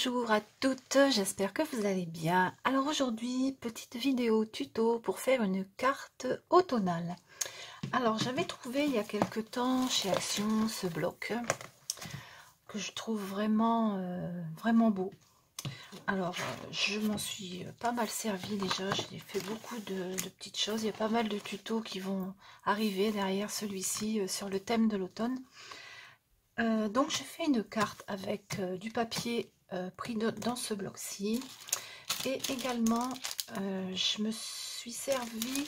Bonjour à toutes, j'espère que vous allez bien. Alors aujourd'hui, petite vidéo tuto pour faire une carte automnale. Alors j'avais trouvé il y a quelque temps chez Action ce bloc que je trouve vraiment beau. Alors je m'en suis pas mal servi déjà, j'ai fait beaucoup de petites choses. Il y a pas mal de tutos qui vont arriver derrière celui-ci sur le thème de l'automne. Donc j'ai fait une carte avec du papier pris dans ce bloc-ci, et également je me suis servi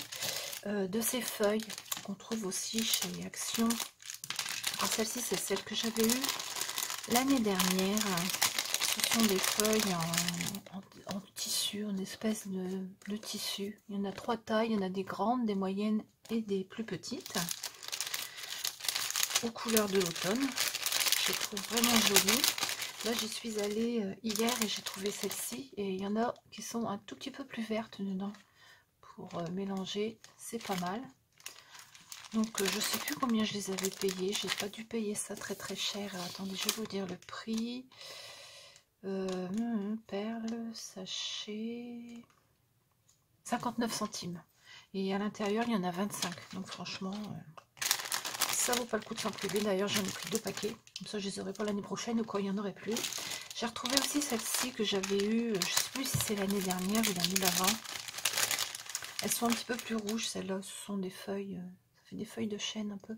de ces feuilles qu'on trouve aussi chez Action. Alors celle-ci, c'est celle que j'avais eue l'année dernière. Ce sont des feuilles en tissu, une espèce de tissu. Il y en a 3 tailles, il y en a des grandes, des moyennes et des plus petites, aux couleurs de l'automne. Je trouve vraiment jolie. Là j'y suis allée hier et j'ai trouvé celle-ci, et il y en a qui sont un tout petit peu plus vertes dedans pour mélanger, c'est pas mal. Donc je sais plus combien je les avais payés, j'ai pas dû payer ça très cher. Attendez, je vais vous dire le prix. Perle, sachet, 59 centimes, et à l'intérieur il y en a 25, donc franchement ça vaut pas le coup de s'en priver. D'ailleurs j'en ai pris 2 paquets, comme ça je les aurai pour l'année prochaine ou quand il n'y en aurait plus. J'ai retrouvé aussi celle-ci que j'avais eue, je sais plus si c'est l'année dernière ou l'année d'avant. Elles sont un petit peu plus rouges, celles-là, ce sont des feuilles, ça fait des feuilles de chêne un peu.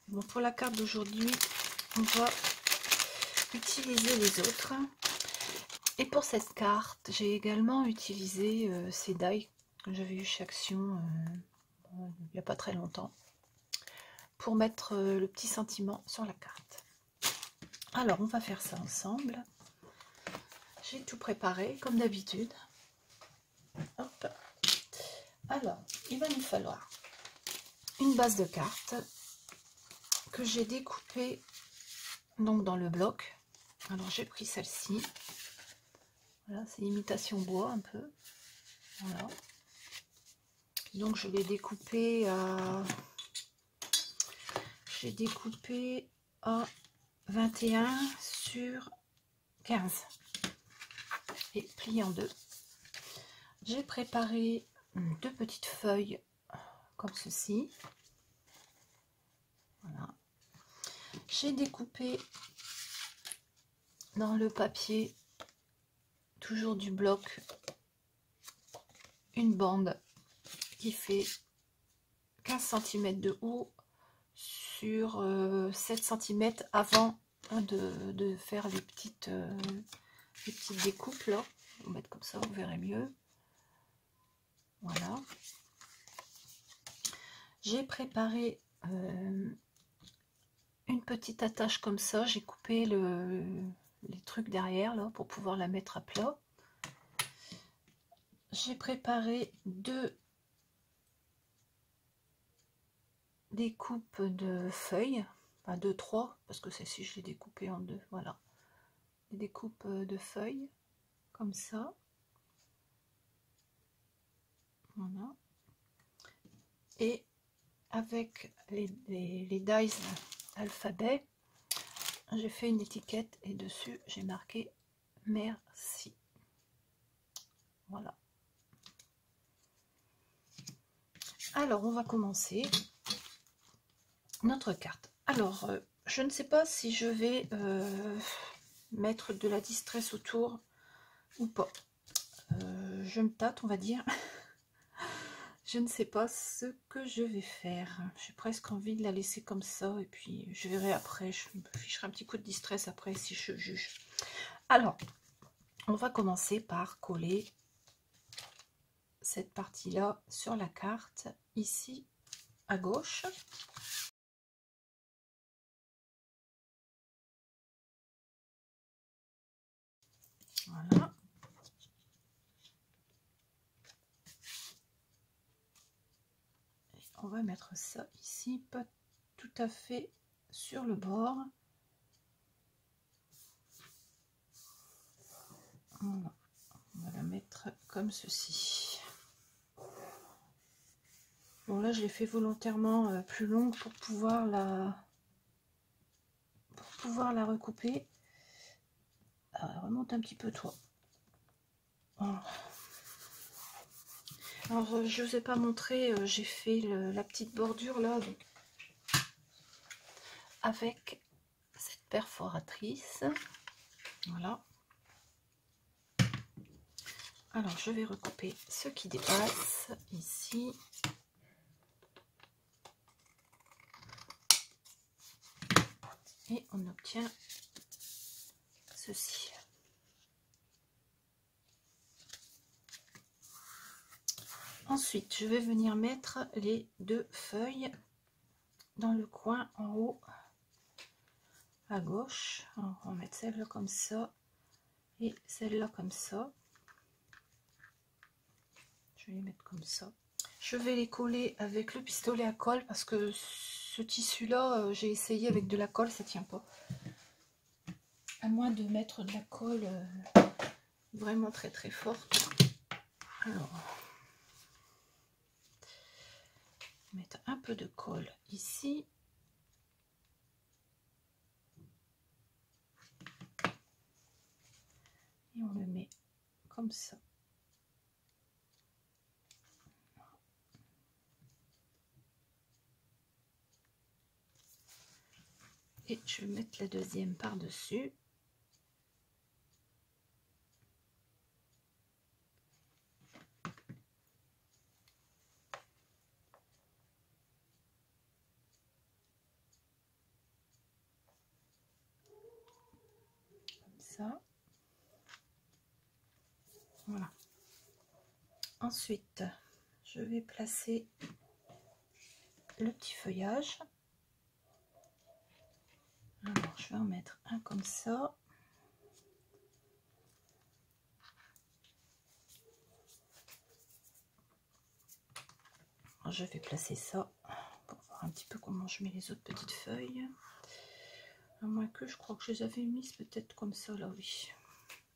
Bon, pour la carte d'aujourd'hui, on va utiliser les autres. Et pour cette carte, j'ai également utilisé ces die que j'avais eu chez Action il n'y a pas très longtemps, pour mettre le petit sentiment sur la carte. Alors on va faire ça ensemble. J'ai tout préparé comme d'habitude. Hop. Alors il va nous falloir une base de cartes que j'ai découpée donc dans le bloc. Alors j'ai pris celle-ci. Voilà, c'est imitation bois un peu. Voilà. Donc je l'ai découpée à... J'ai découpé à 21 sur 15 et plié en deux. J'ai préparé 2 petites feuilles comme ceci. Voilà. J'ai découpé dans le papier, toujours du bloc, une bande qui fait 15 cm de haut sur 7 cm avant de faire les petites découpes là. On va mettre comme ça, vous verrez mieux. Voilà. J'ai préparé une petite attache comme ça. J'ai coupé les trucs derrière là pour pouvoir la mettre à plat. J'ai préparé 2 découpes de feuilles, enfin 2, 3, parce que celle-ci je l'ai découpée en 2. Voilà, des découpes de feuilles comme ça. Voilà. Et avec les dies alphabet, j'ai fait une étiquette et dessus j'ai marqué merci. Voilà. Alors on va commencer notre carte. Alors je ne sais pas si je vais mettre de la distress autour ou pas. Je me tâte, on va dire. Je ne sais pas ce que je vais faire. J'ai presque envie de la laisser comme ça, et puis je verrai après. Je me ficherai un petit coup de distress après si je juge. Alors, on va commencer par coller cette partie-là sur la carte, ici à gauche. Voilà. On va mettre ça ici, pas tout à fait sur le bord. Voilà. On va la mettre comme ceci. Bon, là je l'ai fait volontairement plus longue pour pouvoir la recouper. remonte un petit peu toi. Voilà. Alors je vous ai pas montré, j'ai fait la petite bordure là avec cette perforatrice. Voilà. Alors je vais recouper ce qui dépasse ici. Et on obtient ceci. Ensuite, je vais venir mettre les deux feuilles dans le coin en haut à gauche. Alors, on va mettre celle-là comme ça et celle-là comme ça. Je vais les mettre comme ça. Je vais les coller avec le pistolet à colle parce que ce tissu-là, j'ai essayé avec de la colle, ça tient pas. À moins de mettre de la colle vraiment très très forte. Alors, mettre un peu de colle ici. Et on le met comme ça. Et je vais mettre la deuxième par-dessus. Comme ça. Voilà. Ensuite, je vais placer le petit feuillage. Alors, je vais en mettre un comme ça. Alors, je vais placer ça pour voir un petit peu comment je mets les autres petites feuilles. À moins que je crois que je les avais mises peut-être comme ça, là, oui.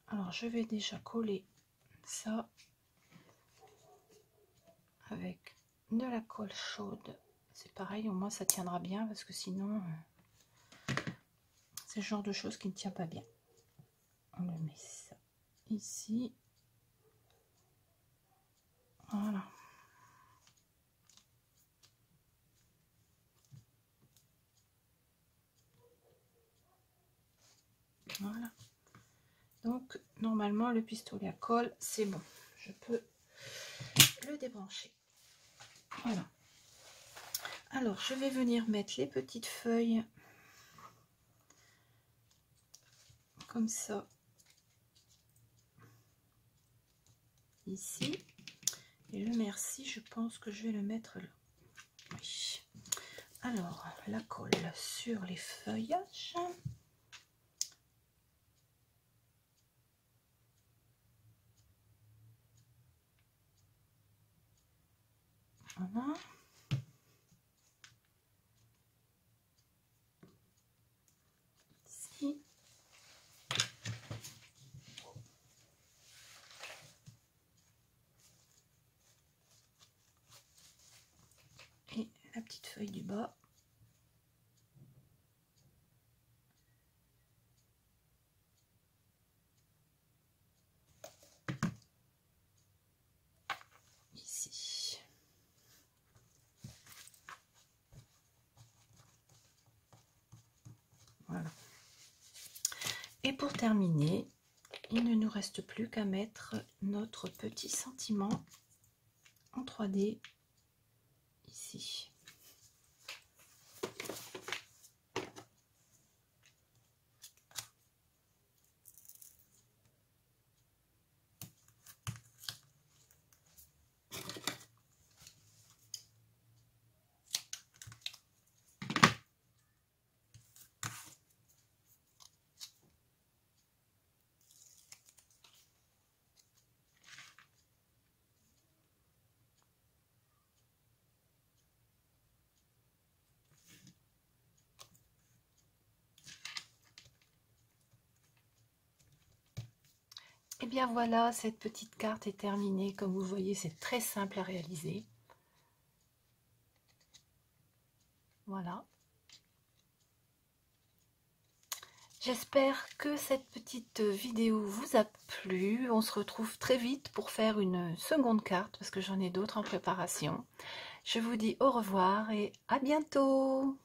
Alors, je vais déjà coller ça avec de la colle chaude. C'est pareil, au moins ça tiendra bien parce que sinon, c'est le genre de choses qui ne tient pas bien. On le met ça ici. Voilà. Voilà. Donc, normalement, le pistolet à colle, c'est bon. Je peux le débrancher. Voilà. Alors, je vais venir mettre les petites feuilles comme ça ici. Et le merci, je pense que je vais le mettre là. Oui. Alors, la colle sur les feuillages. Voilà. Ici. Et la petite feuille du bas. Ici. Voilà. Et pour terminer, il ne nous reste plus qu'à mettre notre petit sentiment en 3D ici. Et bien voilà, cette petite carte est terminée. Comme vous voyez, c'est très simple à réaliser. Voilà. J'espère que cette petite vidéo vous a plu. On se retrouve très vite pour faire une seconde carte parce que j'en ai d'autres en préparation. Je vous dis au revoir et à bientôt.